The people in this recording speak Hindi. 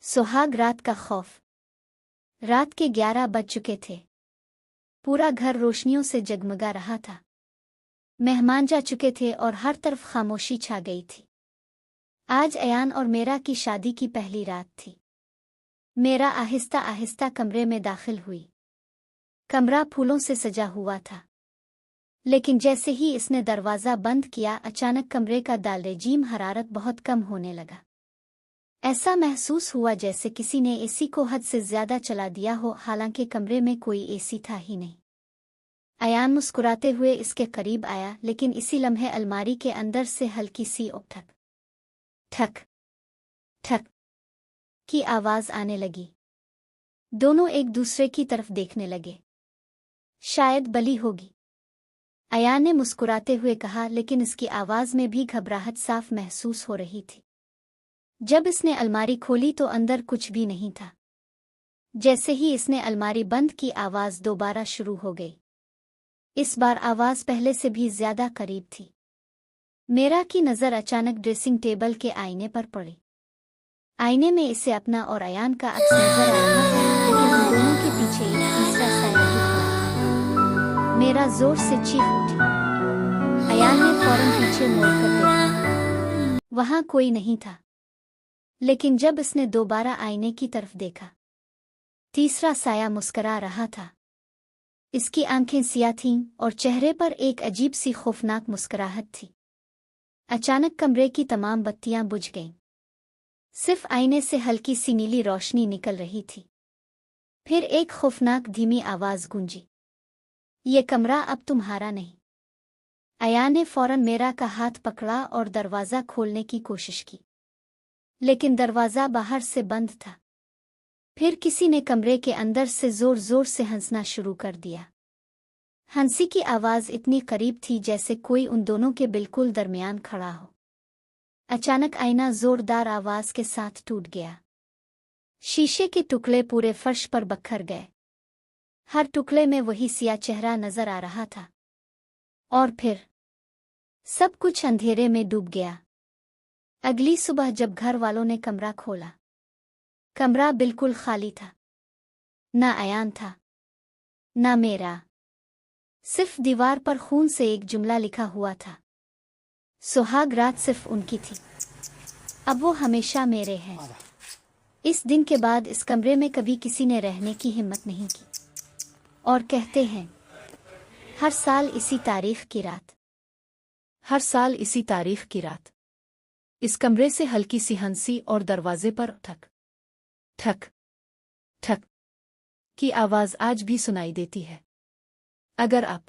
सुहाग रात का खौफ। रात के 11 बज चुके थे। पूरा घर रोशनियों से जगमगा रहा था। मेहमान जा चुके थे और हर तरफ खामोशी छा गई थी। आज अयान और मेरा की शादी की पहली रात थी। मेरा आहिस्ता आहिस्ता कमरे में दाखिल हुई। कमरा फूलों से सजा हुआ था, लेकिन जैसे ही इसने दरवाज़ा बंद किया, अचानक कमरे का दालेजीम हरारत बहुत कम होने लगा। ऐसा महसूस हुआ जैसे किसी ने एसी को हद से ज्यादा चला दिया हो, हालांकि कमरे में कोई एसी था ही नहीं। अयान मुस्कुराते हुए इसके करीब आया, लेकिन इसी लम्हे अलमारी के अंदर से हल्की सी ठक ठक ठक की आवाज आने लगी। दोनों एक दूसरे की तरफ देखने लगे। शायद बली होगी, अयान ने मुस्कुराते हुए कहा, लेकिन इसकी आवाज में भी घबराहट साफ महसूस हो रही थी। जब इसने अलमारी खोली तो अंदर कुछ भी नहीं था। जैसे ही इसने अलमारी बंद की, आवाज दोबारा शुरू हो गई। इस बार आवाज पहले से भी ज्यादा करीब थी। मेरा की नजर अचानक ड्रेसिंग टेबल के आईने पर पड़ी। आईने में इसे अपना और अयान का अक्स नजर आ रहा था, लेकिन उन दोनों के पीछे एक तीसरा साया भी खड़ा था। मेरा जोर से चीख उठी। अयान ने फौरन पीछे मोड़कर देखा। वहां कोई नहीं था, लेकिन जब इसने दोबारा आईने की तरफ देखा, तीसरा साया मुस्करा रहा था। इसकी आंखें सियाह थीं और चेहरे पर एक अजीब सी खौफनाक मुस्कुराहट थी। अचानक कमरे की तमाम बत्तियां बुझ गईं। सिर्फ आईने से हल्की सी नीली रोशनी निकल रही थी। फिर एक खौफनाक धीमी आवाज गूंजी, "ये कमरा अब तुम्हारा नहीं।" अयान ने फौरन मेरा का हाथ पकड़ा और दरवाज़ा खोलने की कोशिश की, लेकिन दरवाज़ा बाहर से बंद था। फिर किसी ने कमरे के अंदर से जोर जोर से हंसना शुरू कर दिया। हंसी की आवाज़ इतनी करीब थी जैसे कोई उन दोनों के बिल्कुल दरमियान खड़ा हो। अचानक आईना जोरदार आवाज़ के साथ टूट गया। शीशे के टुकड़े पूरे फर्श पर बखर गए। हर टुकड़े में वही सिया चेहरा नजर आ रहा था। और फिर सब कुछ अंधेरे में डूब गया। अगली सुबह जब घर वालों ने कमरा खोला, कमरा बिल्कुल खाली था। ना अयान था, ना मेरा। सिर्फ दीवार पर खून से एक जुमला लिखा हुआ था, सुहाग रात सिर्फ उनकी थी, अब वो हमेशा मेरे हैं। इस दिन के बाद इस कमरे में कभी किसी ने रहने की हिम्मत नहीं की। और कहते हैं, हर साल इसी तारीख की रात, हर साल इसी तारीख की रात इस कमरे से हल्की सी हंसी और दरवाजे पर ठक ठक ठक की आवाज आज भी सुनाई देती है। अगर आप